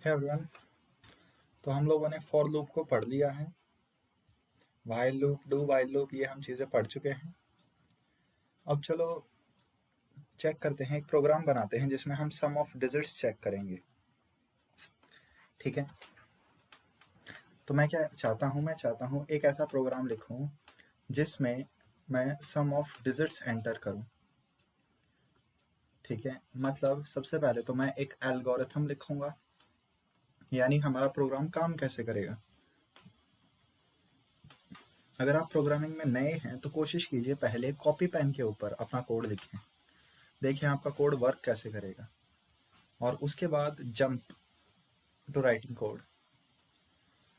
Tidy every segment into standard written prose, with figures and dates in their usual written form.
है एवरीवन। तो हम लोगों ने फॉर लूप को पढ़ लिया है। While loop, do while loop, ये हम चीज़ें पढ़ चुके हैं। अब चलो चेक करते हैं, एक प्रोग्राम बनाते हैं जिसमें हम सम ऑफ डिजिट्स चेक करेंगे। ठीक है, तो मैं क्या चाहता हूँ, मैं चाहता हूँ एक ऐसा प्रोग्राम लिखूँ जिसमें मैं सम ऑफ डिजिट्स एंटर करूँ। ठीक है, मतलब सबसे पहले तो मैं एक एल्गोरिथम लिखूंगा, यानी हमारा प्रोग्राम काम कैसे करेगा। अगर आप प्रोग्रामिंग में नए हैं तो कोशिश कीजिए पहले कॉपी पेन के ऊपर अपना कोड लिखें, देखें आपका कोड वर्क कैसे करेगा, और उसके बाद जंप टू राइटिंग कोड।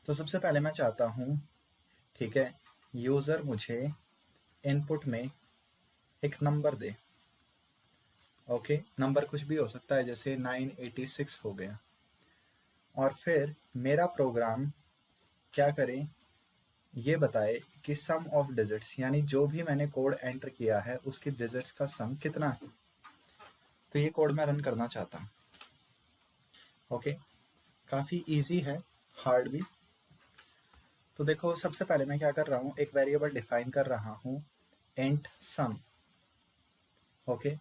तो सबसे पहले मैं चाहता हूँ, ठीक है, यूज़र मुझे इनपुट में एक नंबर दे। ओके, नंबर कुछ भी हो सकता है, जैसे 986 हो गया। और फिर मेरा प्रोग्राम क्या करे, ये बताए कि सम ऑफ डिजिट्स, यानी जो भी मैंने कोड एंटर किया है उसकी डिजिट्स का सम कितना है। तो ये कोड मैं रन करना चाहता हूँ। ओके, काफ़ी इजी है, हार्ड भी। तो देखो, सबसे पहले मैं क्या कर रहा हूँ, एक वेरिएबल डिफाइन कर रहा हूँ इंट सम। ओके,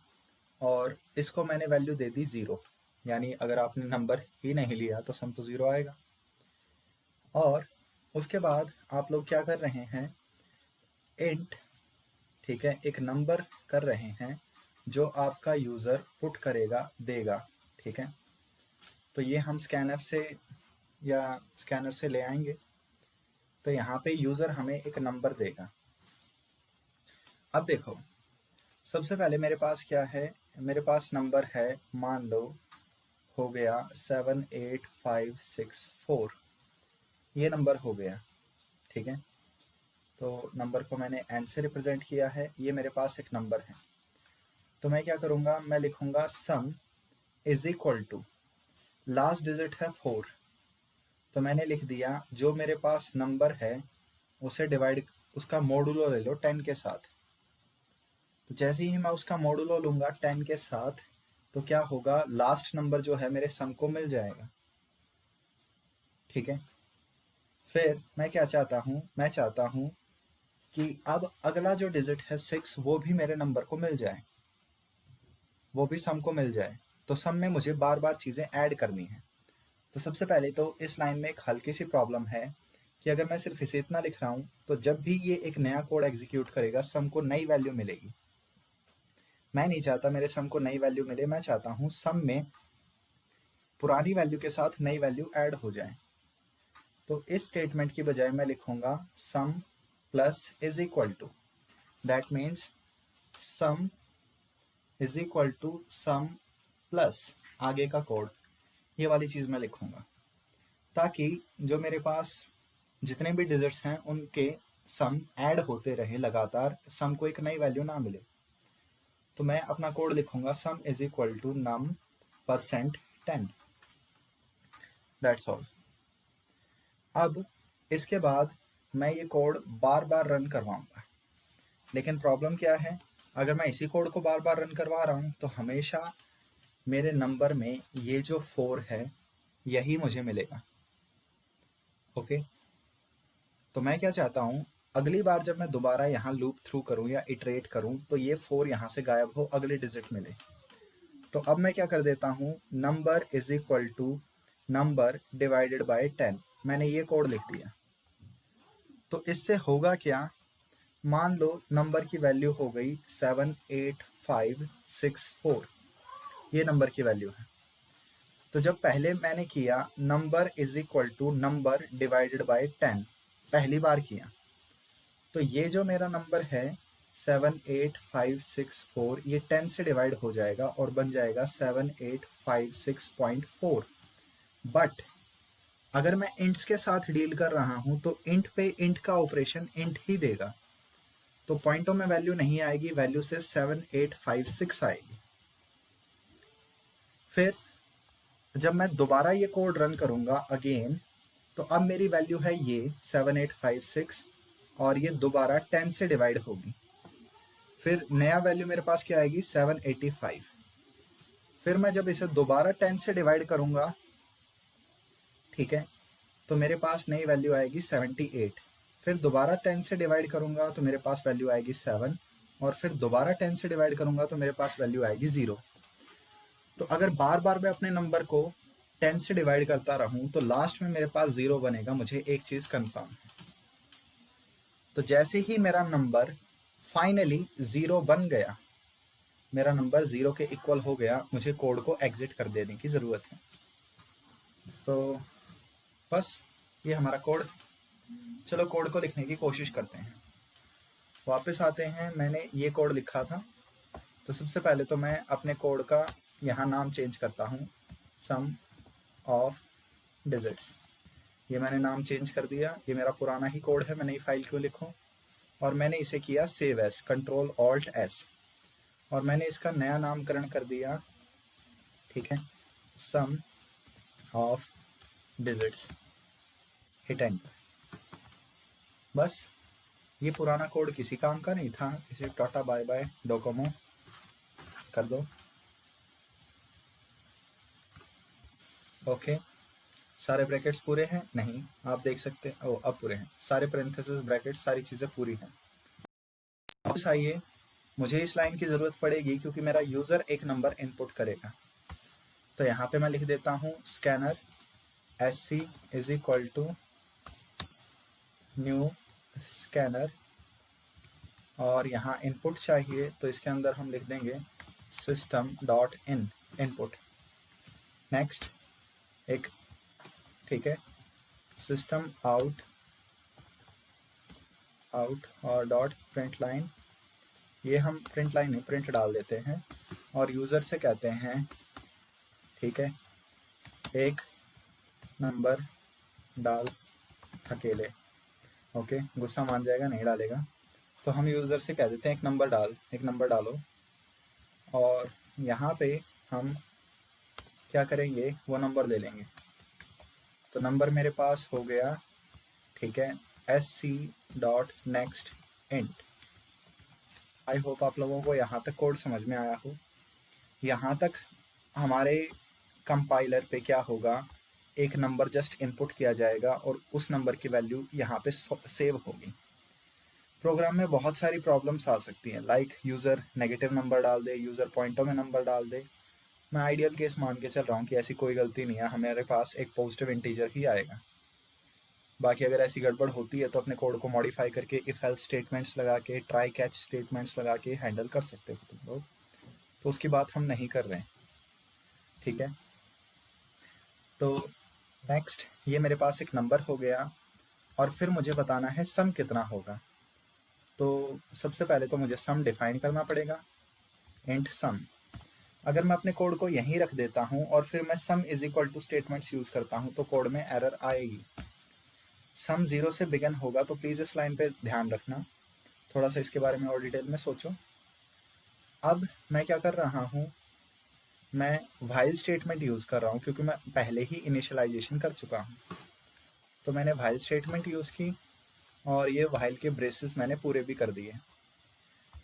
और इसको मैंने वैल्यू दे दी 0, यानी अगर आपने नंबर ही नहीं लिया तो सम तो 0 आएगा। और उसके बाद आप लोग क्या कर रहे हैं, इंट, ठीक है, एक नंबर कर रहे हैं जो आपका यूज़र पुट करेगा, देगा। ठीक है, तो ये हम स्कैनर से या स्कैनर से ले आएंगे। तो यहाँ पे यूज़र हमें एक नंबर देगा। अब देखो, सबसे पहले मेरे पास क्या है, मेरे पास नंबर है, मान लो हो गया 78564, ये नंबर हो गया। ठीक है, तो नंबर को मैंने n से रिप्रेजेंट किया है, ये मेरे पास एक नंबर है। तो मैं क्या करूँगा, मैं लिखूँगा sum is equal to, last digit है 4, तो मैंने लिख दिया जो मेरे पास नंबर है उसे डिवाइड, उसका मोडुलो ले लो 10 के साथ। तो जैसे ही मैं उसका मोडुलो लूँगा 10 के साथ, तो क्या होगा, लास्ट नंबर जो है मेरे सम को मिल जाएगा। ठीक है, फिर मैं क्या चाहता हूँ, मैं चाहता हूँ कि अब अगला जो डिजिट है 6, वो भी मेरे नंबर को मिल जाए, वो भी सम को मिल जाए। तो सम में मुझे बार बार चीज़ें ऐड करनी है। तो सबसे पहले तो इस लाइन में एक हल्की सी प्रॉब्लम है कि अगर मैं सिर्फ इसे इतना लिख रहा हूँ तो जब भी ये एक नया कोड एग्जीक्यूट करेगा सम को नई वैल्यू मिलेगी। मैं नहीं चाहता मेरे सम को नई वैल्यू मिले, मैं चाहता हूँ सम में पुरानी वैल्यू के साथ नई वैल्यू ऐड हो जाए। तो इस स्टेटमेंट की बजाय मैं लिखूंगा sum plus is equal to, that means sum is equal to sum plus आगे का कोड, ये वाली चीज़ मैं लिखूंगा, ताकि जो मेरे पास जितने भी डिजिट्स हैं उनके सम ऐड होते रहे लगातार, सम को एक नई वैल्यू ना मिले। तो मैं अपना कोड लिखूंगा sum is equal to num percent 10, that's all. अब इसके बाद मैं ये कोड बार बार रन करवाऊंगा, लेकिन प्रॉब्लम क्या है, अगर मैं इसी कोड को बार बार रन करवा रहा हूँ तो हमेशा मेरे नंबर में ये जो 4 है यही मुझे मिलेगा। ओके, तो मैं क्या चाहता हूँ, अगली बार जब मैं दोबारा यहाँ लूप थ्रू करूँ या इटरेट करूँ तो ये 4 यहाँ से गायब हो, अगली डिजिट मिले। तो अब मैं क्या कर देता हूँ, number is equal to number divided by 10, मैंने ये कोड लिख दिया। तो इससे होगा क्या, मान लो नंबर की वैल्यू हो गई 78564, ये नंबर की वैल्यू है। तो जब पहले मैंने किया number is equal to number divided by 10, पहली बार किया, तो ये जो मेरा नंबर है 78564, ये 10 से डिवाइड हो जाएगा और बन जाएगा 7856.4। बट अगर मैं इंट्स के साथ डील कर रहा हूं तो इंट पे इंट का ऑपरेशन इंट ही देगा, तो पॉइंटों में वैल्यू नहीं आएगी, वैल्यू सिर्फ 7856 आएगी। फिर जब मैं दोबारा ये कोड रन करूंगा अगेन, तो अब मेरी वैल्यू है ये 7856 और ये दोबारा 10 से डिवाइड होगी, फिर नया वैल्यू मेरे पास क्या आएगी 785। फिर मैं जब इसे दोबारा 10 से डिवाइड करूंगा ठीक है, तो मेरे पास नई वैल्यू आएगी 78। फिर दोबारा 10 से डिवाइड करूंगा तो मेरे पास वैल्यू आएगी 7, और फिर दोबारा 10 से डिवाइड करूंगा तो मेरे पास वैल्यू आएगी 0। तो अगर बार बार मैं अपने नंबर को 10 से डिवाइड करता रहूं तो लास्ट में मेरे पास 0 बनेगा, मुझे एक चीज कंफर्म है। तो जैसे ही मेरा नंबर फाइनली 0 बन गया, मेरा नंबर 0 के इक्वल हो गया, मुझे कोड को एग्जिट कर देने की ज़रूरत है। तो बस ये हमारा कोड। चलो कोड को लिखने की कोशिश करते हैं। वापस आते हैं, मैंने ये कोड लिखा था, तो सबसे पहले तो मैं अपने कोड का यहाँ नाम चेंज करता हूँ, सम ऑफ डिजिट्स। ये मैंने नाम चेंज कर दिया। ये मेरा पुराना ही कोड है, मैं नई फाइल क्यों लिखूँ। और मैंने इसे किया save S, control alt S, और मैंने इसका नया नामकरण कर दिया, ठीक है, सम ऑफ डिजिट्स। Hit enter. बस ये पुराना कोड किसी काम का नहीं था, इसे टाटा बाय बाय डोकोमो कर दो। ओके, सारे ब्रैकेट्स पूरे हैं? नहीं, आप देख सकते हैं, ओ अब पूरे हैं, सारे पैरेंथेसिस ब्रैकेट्स सारी चीज़ें पूरी हैं। वापस आइए, मुझे इस लाइन की ज़रूरत पड़ेगी क्योंकि मेरा यूज़र एक नंबर इनपुट करेगा। तो यहाँ पे मैं लिख देता हूँ scanner SC is equal to new scanner, और यहाँ इनपुट चाहिए तो इसके अंदर हम लिख देंगे system dot in input. Next एक, ठीक है, सिस्टम आउट और डॉट प्रिंट लाइन। ये हम प्रिंट लाइन नहीं, प्रिंट डाल देते हैं, और यूज़र से कहते हैं, ठीक है, एक नंबर डाल अकेले। ओके, गुस्सा मान जाएगा, नहीं डालेगा। तो हम यूज़र से कह देते हैं एक नंबर डालो, और यहाँ पे हम क्या करेंगे, वो नंबर ले लेंगे। तो नंबर मेरे पास हो गया, ठीक है, SC dot next int. I hope आप लोगों को यहाँ तक कोड समझ में आया हो। यहाँ तक हमारे कंपाइलर पे क्या होगा, एक नंबर जस्ट इनपुट किया जाएगा और उस नंबर की वैल्यू यहाँ पे सेव होगी। प्रोग्राम में बहुत सारी प्रॉब्लम्स आ सकती हैं, लाइक यूज़र नेगेटिव नंबर डाल दे, यूज़र पॉइंटर में नंबर डाल दे। मैं आइडियल केस मान के चल रहा हूँ कि ऐसी कोई गलती नहीं है, हमारे पास एक पॉजिटिव इंटीजर ही आएगा। बाकी अगर ऐसी गड़बड़ होती है तो अपने कोड को मॉडिफाई करके इफ एल्स स्टेटमेंट्स लगा के, ट्राई कैच स्टेटमेंट्स लगा के हैंडल कर सकते हो तुम लोग, तो उसकी बात हम नहीं कर रहे हैं, ठीक है। तो नेक्स्ट, ये मेरे पास एक नंबर हो गया, और फिर मुझे बताना है सम कितना होगा। तो सबसे पहले तो मुझे सम डिफाइन करना पड़ेगा, इंट सम। अगर मैं अपने कोड को यहीं रख देता हूँ और फिर मैं सम is equal two statements use करता हूँ तो कोड में एरर आएगी। सम 0 से बिगन होगा, तो प्लीज़ इस लाइन पे ध्यान रखना, थोड़ा सा इसके बारे में और डिटेल में सोचो। अब मैं क्या कर रहा हूँ, मैं व्हाइल स्टेटमेंट यूज़ कर रहा हूँ क्योंकि मैं पहले ही इनिशियलाइजेशन कर चुका हूँ। तो मैंने व्हाइल स्टेटमेंट यूज़ की, और ये व्हाइल के ब्रेसेस मैंने पूरे भी कर दिए।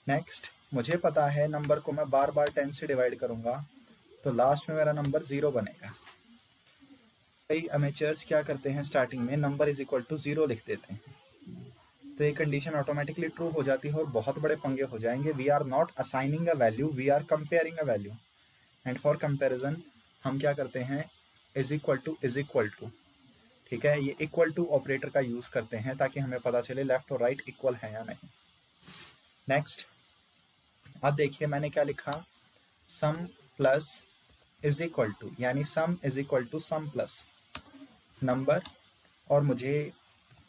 नेक्स्ट, मुझे पता है नंबर को मैं बार बार 10 से डिवाइड करूँगा तो लास्ट में मेरा नंबर 0 बनेगा। कई अमेचर्स क्या करते हैं, स्टार्टिंग में नंबर इज इक्वल टू 0 लिख देते हैं, तो ये कंडीशन ऑटोमेटिकली ट्रू हो जाती है और बहुत बड़े पंगे हो जाएंगे। We are not assigning a value, we are comparing a value, and for comparison हम क्या करते हैं, इज इक्वल टू, ठीक है, ये इक्वल टू ऑपरेटर का यूज़ करते हैं ताकि हमें पता चले लेफ्ट और राइट इक्वल है या नहीं। नेक्स्ट, अब देखिए मैंने क्या लिखा, sum plus is equal to, यानी sum is equal to sum plus number, और मुझे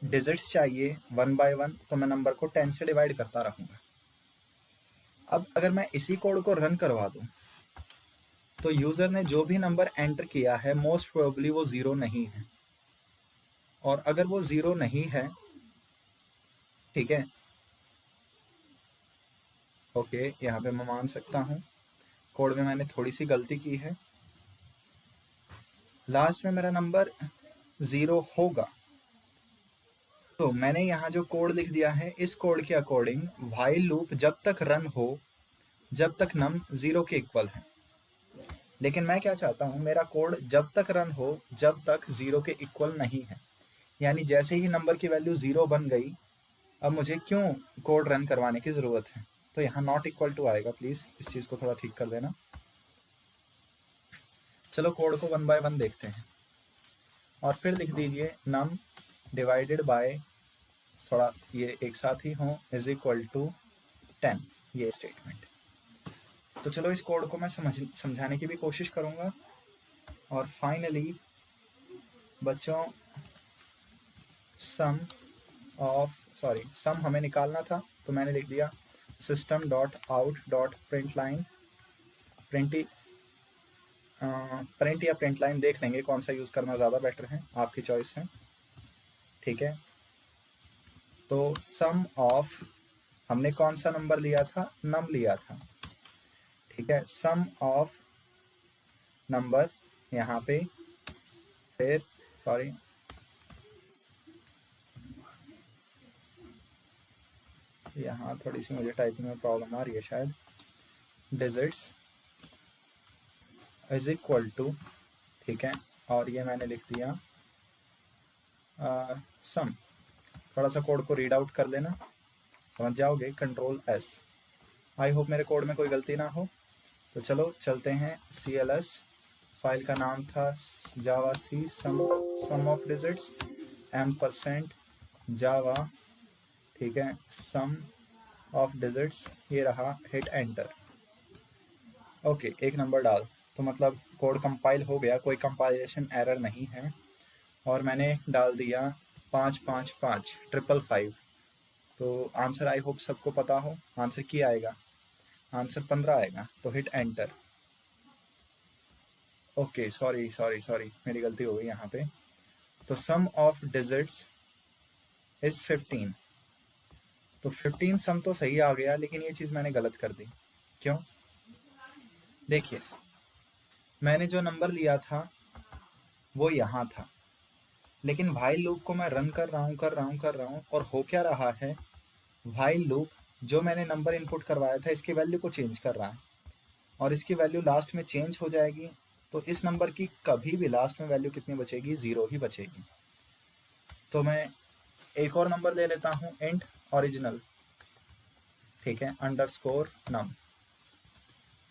डिजिट्स चाहिए 1 by 1, तो मैं नंबर को 10 से डिवाइड करता रहूँगा। अब अगर मैं इसी कोड को रन करवा दूँ तो यूज़र ने जो भी नंबर एंटर किया है मोस्ट प्रोबेबली वो 0 नहीं है, और अगर वो 0 नहीं है, ठीक है, ओके, यहाँ पे मैं मान सकता हूँ कोड में मैंने थोड़ी सी गलती की है, लास्ट में मेरा नंबर 0 होगा। तो मैंने यहाँ जो कोड लिख दिया है, इस कोड के अकॉर्डिंग व्हाइल लूप जब तक रन हो, जब तक नम 0 के इक्वल है, लेकिन मैं क्या चाहता हूँ, मेरा कोड जब तक रन हो जब तक 0 के इक्वल नहीं है। यानी जैसे ही नंबर की वैल्यू 0 बन गई, अब मुझे क्यों कोड रन करवाने की ज़रूरत है? तो यहाँ नॉट इक्वल टू आएगा, प्लीज़ इस चीज़ को थोड़ा ठीक कर देना। चलो कोड को 1 बाय 1 देखते हैं, और फिर लिख दीजिए num डिवाइडेड बाय, थोड़ा ये एक साथ ही हों, इज इक्वल टू 10, ये स्टेटमेंट। तो चलो इस कोड को मैं समझाने की भी कोशिश करूँगा। और फाइनली बच्चों, सम हमें निकालना था, तो मैंने लिख दिया system dot out dot print line, print या प्रिंट लाइन देख लेंगे कौन सा यूज़ करना ज़्यादा बेटर है, आपकी चॉइस है, ठीक है। तो सम ऑफ, हमने कौन सा नंबर लिया था, नम लिया था, ठीक है। सम ऑफ नंबर यहाँ पे, फिर यहाँ थोड़ी सी मुझे टाइपिंग में प्रॉब्लम आ रही है शायद, डिजिट्स इज इक्वल टू, ठीक है, और ये मैंने लिख दिया सम। थोड़ा सा कोड को रीड आउट कर लेना, समझ जाओगे, कंट्रोल एस। आई होप मेरे कोड में कोई गलती ना हो। तो चलो चलते हैं, CLS फाइल का नाम था जावा सी सम ऑफ डिजिट्स %, जावा, ठीक है, सम ऑफ डिजिट्स, ये रहा, हिट एंटर। ओके, एक नंबर डाल, तो मतलब कोड कंपाइल हो गया, कोई कंपाइलेशन एरर नहीं है। और मैंने डाल दिया 555 तो आंसर आई होप सबको पता हो, आंसर क्या आएगा, आंसर 15 आएगा। तो हिट एंटर। ओके, सॉरी, मेरी गलती हो गई यहाँ पे। तो सम ऑफ डिजिट्स इज 15, तो 15 सम तो सही आ गया, लेकिन ये चीज़ मैंने गलत कर दी। क्यों? देखिए, मैंने जो नंबर लिया था वो यहाँ था, लेकिन व्हाइल लूप को मैं रन कर रहा हूँ, और हो क्या रहा है, व्हाइल लूप जो मैंने नंबर इनपुट करवाया था इसकी वैल्यू को चेंज कर रहा है, और इसकी वैल्यू लास्ट में चेंज हो जाएगी। तो इस नंबर की कभी भी लास्ट में वैल्यू कितनी बचेगी, 0 ही बचेगी। तो मैं एक और नंबर ले लेता हूँ, इंट ओरिजिनल, ठीक है, underscore num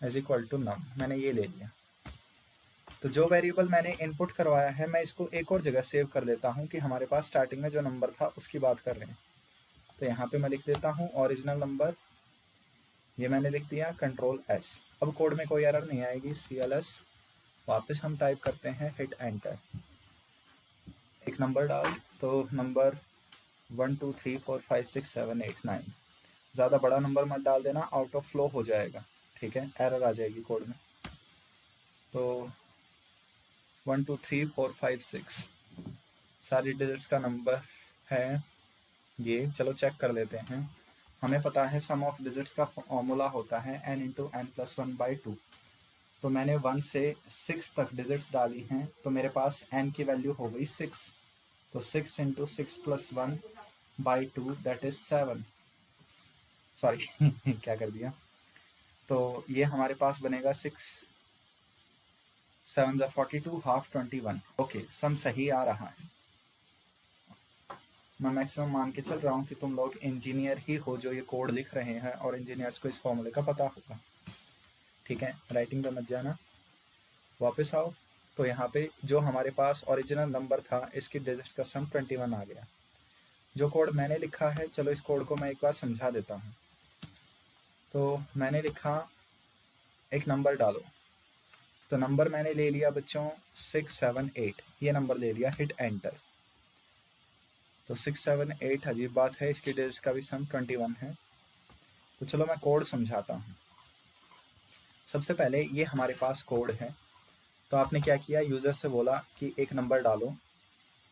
is equal to num, मैंने ये ले लिया। तो जो वेरिएबल मैंने इनपुट करवाया है, मैं इसको एक और जगह सेव कर लेता हूँ कि हमारे पास स्टार्टिंग में जो नंबर था उसकी बात कर रहे हैं। तो यहाँ पे मैं लिख देता हूँ ओरिजिनल नंबर, ये मैंने लिख दिया, कंट्रोल एस। अब कोड में कोई एरर नहीं आएगी, CLS वापस हम टाइप करते हैं, हिट एंटर, एक नंबर डाल, तो नंबर 1 2 3 4 5 6 7 8 9, ज़्यादा बड़ा नंबर मत डाल देना, आउट ऑफ फ्लो हो जाएगा, ठीक है, एरर आ जाएगी कोड में। तो 1 2 3 4 5 6 सारी डिजिट्स का नंबर है ये। चलो चेक कर लेते हैं। हमें पता है सम ऑफ डिजिट्स का फॉर्मूला होता है n × n+1/2। तो मैंने 1 से 6 तक डिजिट्स डाली हैं, तो मेरे पास n की वैल्यू हो गई 6। तो 6 × 6 + 1/2 दैट इज 7। सॉरी क्या कर दिया। तो ये हमारे पास बनेगा 6 7 42, हाफ 21। ओके, सम सही आ रहा है। मैं मैक्सिमम मान के चल रहा हूँ कि तुम लोग इंजीनियर ही हो जो ये कोड लिख रहे हैं, और इंजीनियर्स को इस फॉर्मूले का पता होगा, ठीक है। राइटिंग पे मत जाना, वापस आओ। तो यहाँ पे जो हमारे पास ओरिजिनल नंबर था, इसकी डिजिट का सम 21 आ गया। जो कोड मैंने लिखा है, चलो इस कोड को मैं एक बार समझा देता हूँ। तो मैंने लिखा, एक नंबर डालो, तो नंबर मैंने ले लिया बच्चों 6 7 8, ये नंबर ले लिया, हिट एंटर। तो 6 7 8, अजीब बात है, इसकी डिजिट्स का भी सम 21 है। तो चलो मैं कोड समझाता हूँ। सबसे पहले ये हमारे पास कोड है, तो आपने क्या किया, यूज़र से बोला कि एक नंबर डालो,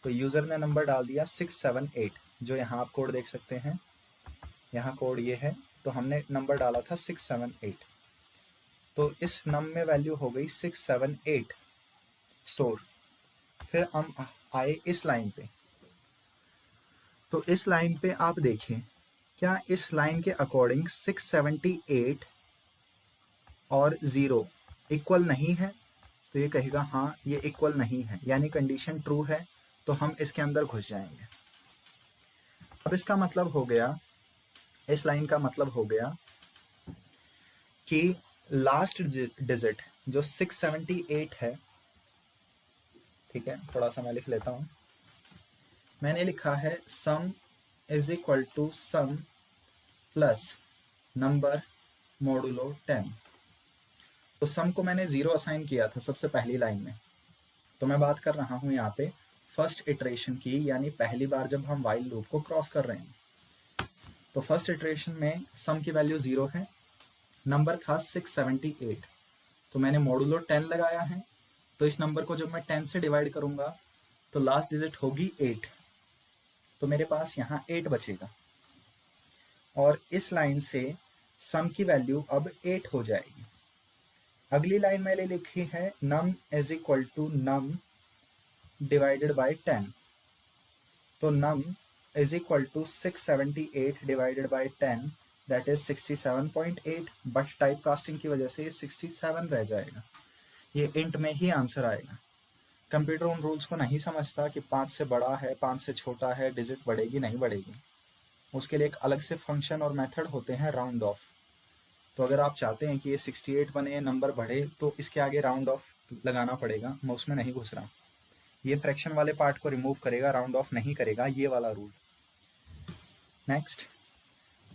तो यूज़र ने नंबर डाल दिया 6 7 8, जो यहाँ आप कोड देख सकते हैं, यहाँ कोड ये है। तो हमने नंबर डाला था 6 7 8, तो इस नम में वैल्यू हो गई 6 7 8 स्टोर। फिर हम आए इस लाइन पे, तो इस लाइन पे आप देखिए, क्या इस लाइन के अकॉर्डिंग 678 और 0 इक्वल नहीं है? तो ये कहेगा हाँ ये इक्वल नहीं है, यानी कंडीशन ट्रू है, तो हम इसके अंदर घुस जाएंगे। अब इसका मतलब हो गया, इस लाइन का मतलब हो गया कि लास्ट डिजिट जो 678 है, ठीक है, थोड़ा सा मैं लिख लेता हूं। मैंने लिखा है sum is equal to sum plus number modulo 10। तो सम को मैंने 0 असाइन किया था सबसे पहली लाइन में, तो मैं बात कर रहा हूं यहाँ पे फर्स्ट इटरेशन की, यानी पहली बार जब हम वाइल लूप को क्रॉस कर रहे हैं। तो फर्स्ट इटरेशन में सम की वैल्यू 0 है, नंबर था 678, तो मैंने मोडुलो 10 लगाया है। तो इस नंबर को जब मैं 10 से डिवाइड करूंगा तो लास्ट डिजिट होगी 8, तो मेरे पास यहाँ 8 बचेगा, और इस लाइन से सम की वैल्यू अब 8 हो जाएगी। अगली लाइन मैंने लिखी है num is equal to num divided by 10। तो num is equal to 678 divided by 10, that is 67.8, but type casting की वजह से ये 67 रह जाएगा, ये इंट में ही आंसर आएगा। कंप्यूटर उन रूल्स को नहीं समझता कि 5 से बड़ा है 5 से छोटा है डिजिट बढ़ेगी नहीं बढ़ेगी, उसके लिए एक अलग से फंक्शन और मेथड होते हैं राउंड ऑफ। तो अगर आप चाहते हैं कि ये 68 बने, नंबर बढ़े, तो इसके आगे राउंड ऑफ लगाना पड़ेगा। मैं उसमें नहीं घुस रहा, ये फ्रैक्शन वाले पार्ट को रिमूव करेगा, राउंड ऑफ नहीं करेगा, ये वाला रूल। नेक्स्ट,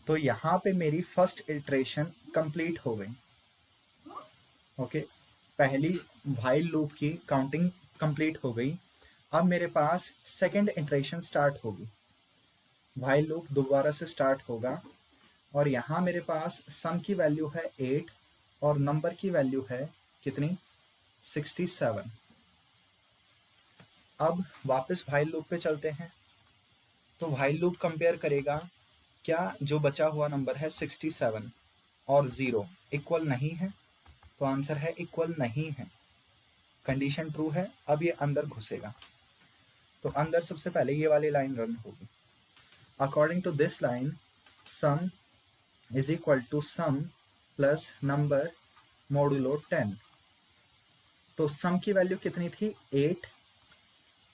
तो यहाँ पे मेरी फर्स्ट इटरेशन कंप्लीट हो गई। ओके, पहली व्हाइल लूप की काउंटिंग कंप्लीट हो गई। अब मेरे पास सेकंड इटरेशन स्टार्ट होगी, व्हाइल लूप दोबारा से स्टार्ट होगा, और यहाँ मेरे पास सम की वैल्यू है 8 और नंबर की वैल्यू है कितनी, 67। अब वापस व्हाइल लूप पे चलते हैं। तो व्हाइल लूप कंपेयर करेगा, क्या जो बचा हुआ नंबर है 67 और 0 इक्वल नहीं है, तो आंसर है इक्वल नहीं है, कंडीशन ट्रू है। अब ये अंदर घुसेगा, तो अंदर सबसे पहले ये वाली लाइन रन होगी। According to this line sum is equal to sum plus number modulo 10। तो सम की वैल्यू कितनी थी, 8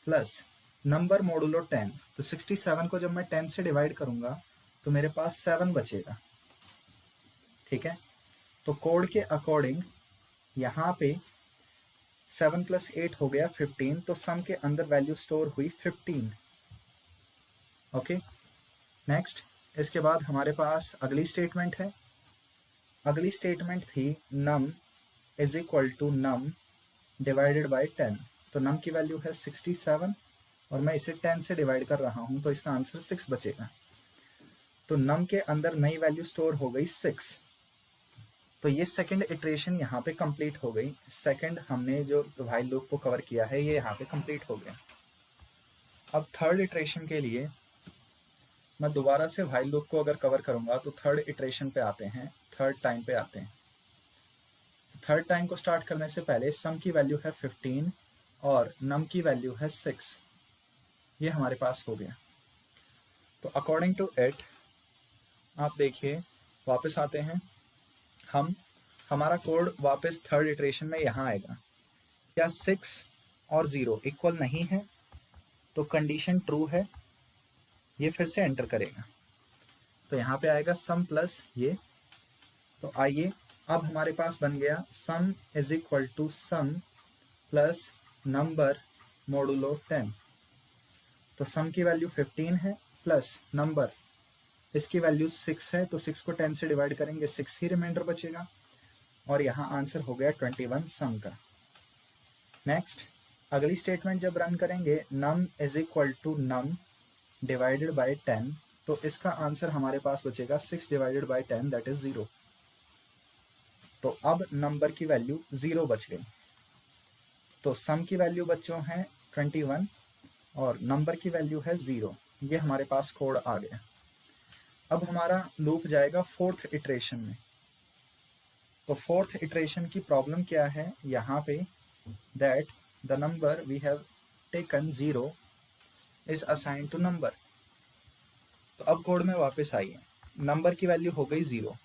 प्लस नंबर मोडुलो 10। तो 67 को जब मैं 10 से डिवाइड करूंगा तो मेरे पास 7 बचेगा, ठीक है। तो कोड के अकॉर्डिंग यहाँ पे 7 प्लस 8 हो गया 15, तो सम के अंदर वैल्यू स्टोर हुई 15। ओके, नेक्स्ट, इसके बाद हमारे पास अगली स्टेटमेंट है। अगली स्टेटमेंट थी num is equal to num divided by 10। तो नम की वैल्यू है 67 और मैं इसे 10 से डिवाइड कर रहा हूं, तो इसका आंसर 6 बचेगा। तो नम के अंदर नई वैल्यू स्टोर हो गई 6। तो ये सेकंड इटरेशन यहाँ पे कंप्लीट हो गई। सेकंड हमने जो व्हाइल लूप को कवर किया है ये यहाँ पे कंप्लीट हो गया। अब थर्ड इटरेशन के लिए मैं दोबारा से व्हाइल लूप को अगर कवर करूंगा तो थर्ड इटरेशन पे आते हैं, थर्ड टाइम पे आते हैं। थर्ड टाइम को स्टार्ट करने से पहले सम की वैल्यू है 15 और नम की वैल्यू है 6, ये हमारे पास हो गया। तो अकॉर्डिंग टू इट आप देखिए, वापस आते हैं हम, हमारा कोड वापस थर्ड इटरेशन में यहाँ आएगा। क्या 6 और 0 इक्वल नहीं है, तो कंडीशन ट्रू है, ये फिर से एंटर करेगा, तो यहाँ पे आएगा सम प्लस ये। तो आइए, अब हमारे पास बन गया sum is equal to sum plus number modulo 10। तो सम की वैल्यू 15 है प्लस नंबर, इसकी वैल्यू 6 है, तो 6 को 10 से डिवाइड करेंगे 6 ही रिमाइंडर बचेगा, और यहाँ आंसर हो गया 21 सम का। नेक्स्ट, अगली स्टेटमेंट जब रन करेंगे num is equal to num divided by 10, तो इसका आंसर हमारे पास बचेगा 6 डिवाइडेड बाय 10, दैट इज 0। तो अब नंबर की वैल्यू 0 बच गई। तो सम की वैल्यू बच्चों है 21 और नंबर की वैल्यू है 0, ये हमारे पास कोड आ गया। अब हमारा लूप जाएगा फोर्थ इटरेशन में। तो फोर्थ इटरेशन की प्रॉब्लम क्या है यहाँ पे, that the number we have taken 0 is assign to number. तो अब कोड में वापस आइए, नंबर की वैल्यू हो गई 0,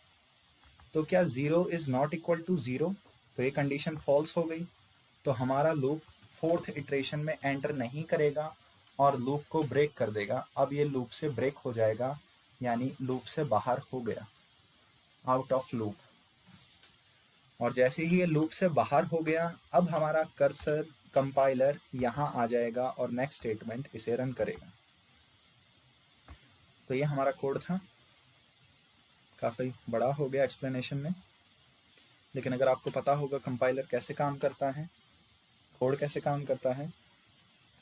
तो क्या 0 इज नॉट इक्वल टू 0, तो ये कंडीशन फॉल्स हो गई। तो हमारा लूप 4th इटरेशन में एंटर नहीं करेगा और लूप को ब्रेक कर देगा। अब ये लूप से ब्रेक हो जाएगा, यानी लूप से बाहर हो गया, आउट ऑफ लूप। और जैसे ही ये लूप से बाहर हो गया, अब हमारा कर्सर कंपाइलर यहाँ आ जाएगा और नेक्स्ट स्टेटमेंट इसे रन करेगा। तो ये हमारा कोड था, काफ़ी बड़ा हो गया एक्सप्लेनेशन में, लेकिन अगर आपको पता होगा कंपाइलर कैसे काम करता है, कोड कैसे काम करता है,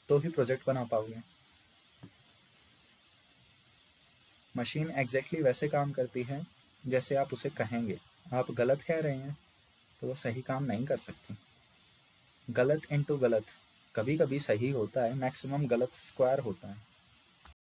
तो ही प्रोजेक्ट बना पाओगे। मशीन एग्जैक्टली वैसे काम करती है जैसे आप उसे कहेंगे। आप गलत कह रहे हैं तो वो सही काम नहीं कर सकती। गलत इनटू गलत कभी कभी सही होता है, मैक्सिमम गलत स्क्वायर होता है।